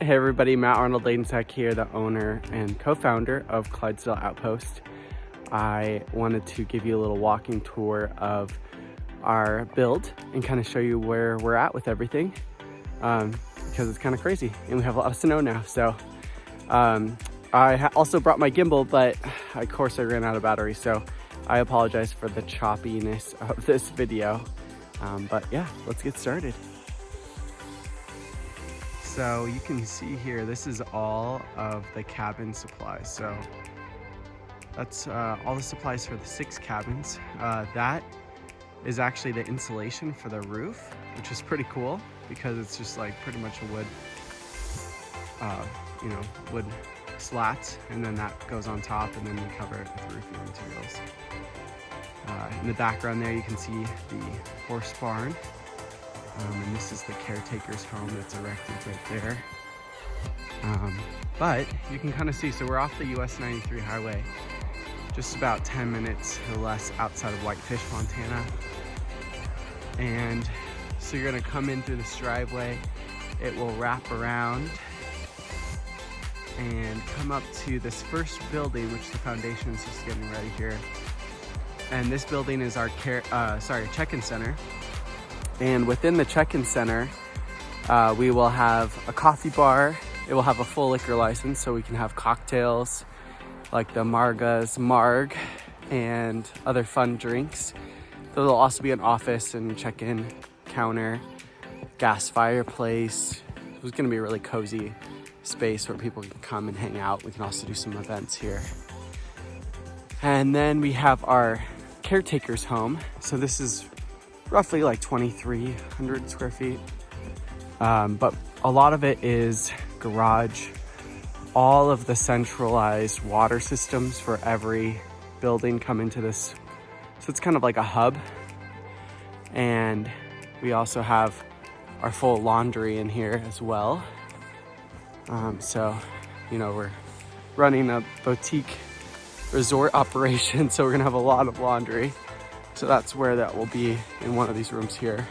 Hey everybody, Matt Arnold Ladensek here, the owner and co-founder of Clydesdale Outpost. I wanted to give you a little walking tour of our build and kind of show you where we're at with everything because it's kind of crazy and we have a lot of snow now. So I also brought my gimbal, but of course I ran out of battery, so I apologize for the choppiness of this video. But yeah, let's get started. So you can see here, this is all of the cabin supplies. So that's all the supplies for the 6 cabins. That is actually the insulation for the roof, which is pretty cool because it's just like pretty much a wood, wood slats, and then that goes on top, and then we cover it with roofing materials. In the background there, you can see the horse barn. And this is the Caretaker's home that's erected right there. But you can kind of see, so we're off the US 93 highway, just about 10 minutes or less outside of Whitefish, Montana. And so you're gonna come in through this driveway, it will wrap around and come up to this first building, which the foundation is just getting ready here. And this building is our check-in center. And within the check-in center, we will have a coffee bar. It will have a full liquor license, so we can have cocktails like the Marga's Marg and other fun drinks. There will also be an office and check-in counter, gas fireplace. It's gonna be a really cozy space where people can come and hang out. We can also do some events here. And then we have our Caretaker's home. So this is roughly like 2,300 square feet. But a lot of it is garage. All of the centralized water systems for every building come into this. So it's kind of like a hub. And we also have our full laundry in here as well. So, we're running a boutique resort operation, so we're gonna have a lot of laundry. So that's where that will be, in one of these rooms here.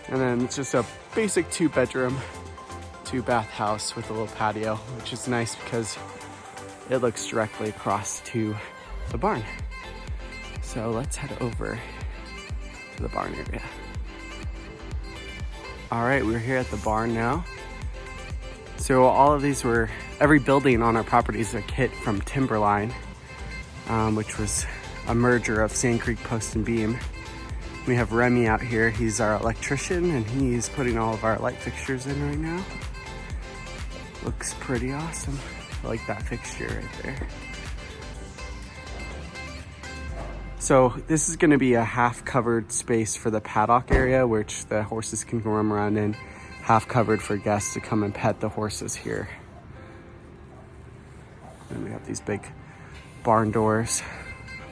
And then it's just a basic 2-bedroom, 2-bath house with a little patio, which is nice because it looks directly across to the barn. So let's head over to the barn area. All right, we're here at the barn now. So all of these every building on our property is a kit from Timberline, which was a merger of Sand Creek Post and Beam. We have Remy out here. He's our electrician and he's putting all of our light fixtures in right now. Looks pretty awesome. I like that fixture right there. So this is gonna be a half covered space for the paddock area, which the horses can roam around in, half covered for guests to come and pet the horses here. And we have these big barn doors.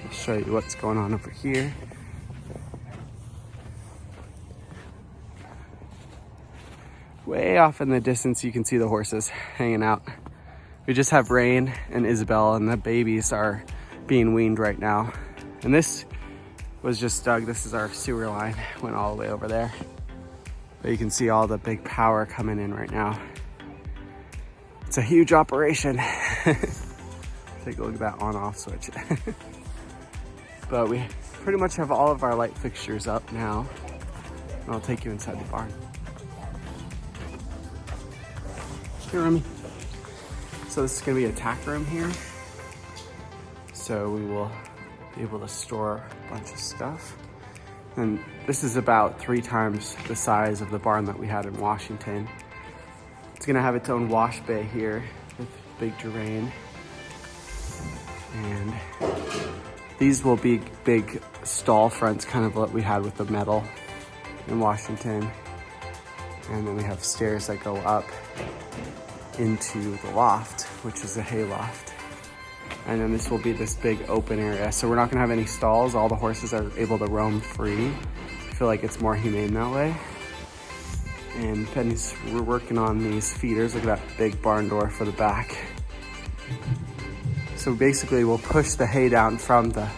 I'll show you what's going on over here. Way off in the distance, you can see the horses hanging out. We just have Rain and Isabel, and the babies are being weaned right now. And this was just dug. This is our sewer line, went all the way over there. But you can see all the big power coming in right now. It's a huge operation. Take a look at that on-off switch. But we pretty much have all of our light fixtures up now. And I'll take you inside the barn. Here, Remy. So this is gonna be a tack room here. So we will be able to store a bunch of stuff. And this is about 3 times the size of the barn that we had in Washington. It's gonna have its own wash bay here with big drain. And these will be big stall fronts, kind of what we had with the metal in Washington. And then we have stairs that go up into the loft, which is a hay loft. And then this will be this big open area. So we're not gonna have any stalls. All the horses are able to roam free. I feel like it's more humane that way. And Penny's, we're working on these feeders. Look at that big barn door for the back. So basically we'll push the hay down from the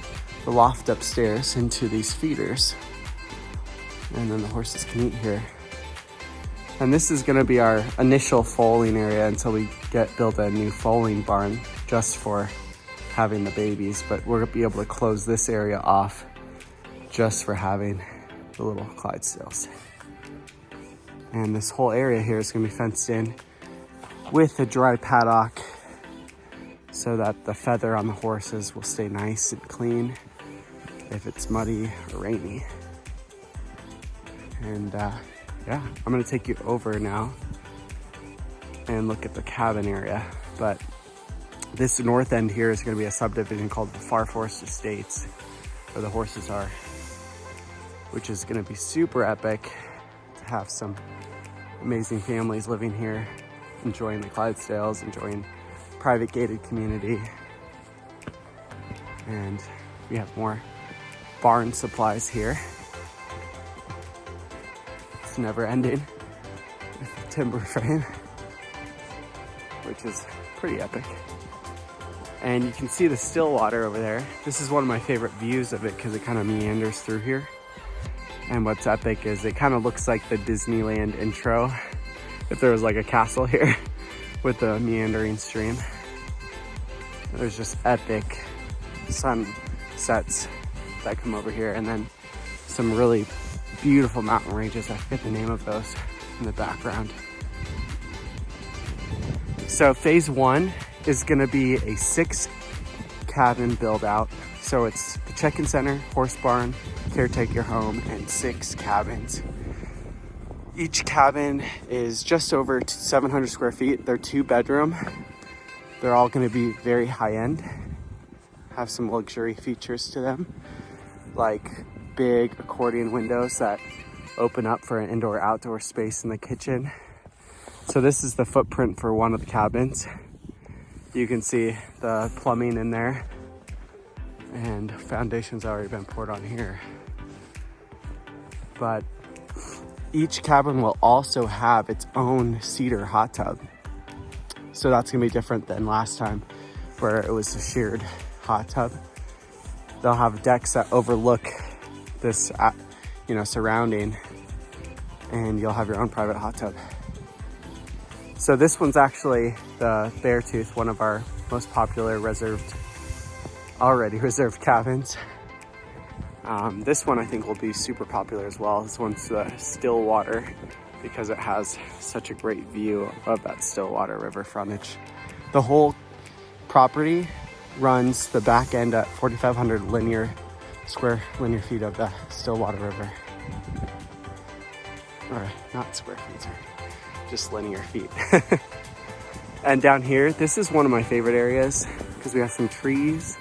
loft upstairs into these feeders. And then the horses can eat here. And this is gonna be our initial foaling area until we build a new foaling barn just for having the babies. But we're gonna be able to close this area off just for having the little Clydesdales. And this whole area here is gonna be fenced in with a dry paddock so that the feather on the horses will stay nice and clean if it's muddy or rainy. And yeah, I'm gonna take you over now and look at the cabin area. But this north end here is gonna be a subdivision called the Far Forest Estates, where the horses are, which is gonna be super epic to have some amazing families living here, enjoying the Clydesdales, enjoying private gated community. And we have more barn supplies here. It's never ending with the timber frame, which is pretty epic. And you can see the still water over there. This is one of my favorite views of it because it kind of meanders through here. And what's epic is it kind of looks like the Disneyland intro, if there was like a castle here with the meandering stream. There's just epic sunsets that come over here, and then some really beautiful mountain ranges. I forget the name of those in the background. So phase 1 is gonna be a 6 cabin build out. So it's the check-in center, horse barn, caretaker home, and 6 cabins. Each cabin is just over 700 square feet. They're 2-bedroom. They're all gonna be very high end, have some luxury features to them, like big accordion windows that open up for an indoor-outdoor space in the kitchen. So this is the footprint for one of the cabins. You can see the plumbing in there, and foundation's already been poured on here. But each cabin will also have its own cedar hot tub. So that's gonna be different than last time where it was a shared hot tub. They'll have decks that overlook this, surrounding, and you'll have your own private hot tub. So this one's actually the Beartooth, one of our most popular already reserved cabins. This one I think will be super popular as well. This one's the Stillwater because it has such a great view of that Stillwater River frontage. The whole property runs the back end at 4,500 square linear feet of the Stillwater River. Or not square feet, sorry, just linear feet. And down here, this is one of my favorite areas because we have some trees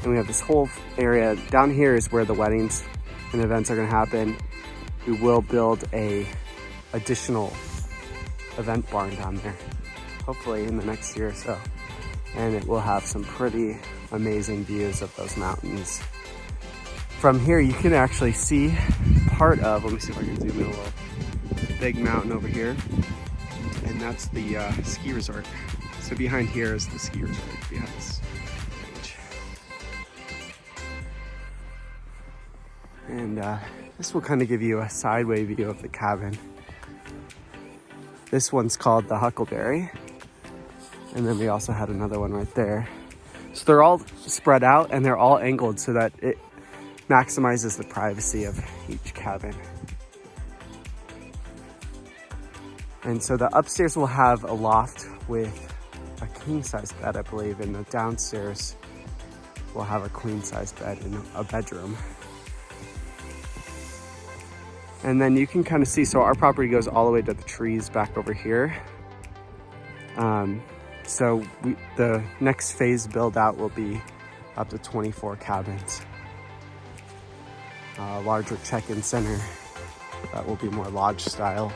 and we have this whole area. Down here is where the weddings and events are gonna happen. We will build a additional event barn down there, hopefully in the next year or so. And it will have some pretty amazing views of those mountains. From here, you can actually see part of, let me see if I can zoom in a little, big mountain over here. And that's the ski resort. So behind here is the ski resort, behind this range. And this will kind of give you a sideway view of the cabin. This one's called the Huckleberry. And then we also had another one right there. So they're all spread out and they're all angled so that it maximizes the privacy of each cabin. And so the upstairs will have a loft with a king size bed, I believe, and the downstairs will have a queen size bed and a bedroom. And then you can kind of see, so our property goes all the way to the trees back over here. So the next phase build out will be up to 24 cabins. Larger check-in center that will be more lodge style.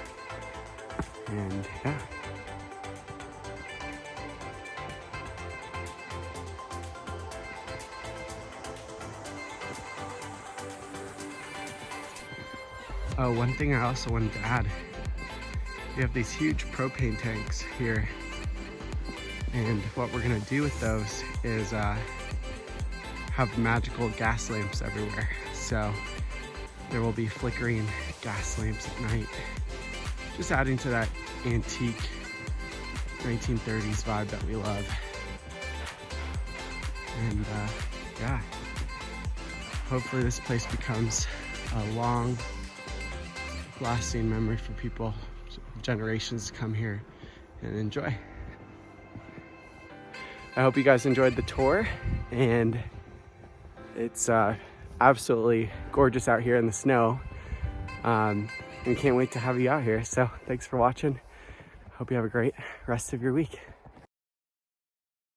And yeah. Oh, one thing I also wanted to add, we have these huge propane tanks here. And what we're gonna do with those is have magical gas lamps everywhere. So there will be flickering gas lamps at night just adding to that antique 1930s vibe that we love. And yeah, hopefully this place becomes a long lasting memory for people, generations to come here and enjoy. I hope you guys enjoyed the tour, and it's absolutely gorgeous out here in the snow, and can't wait to have you out here. So thanks for watching. Hope you have a great rest of your week.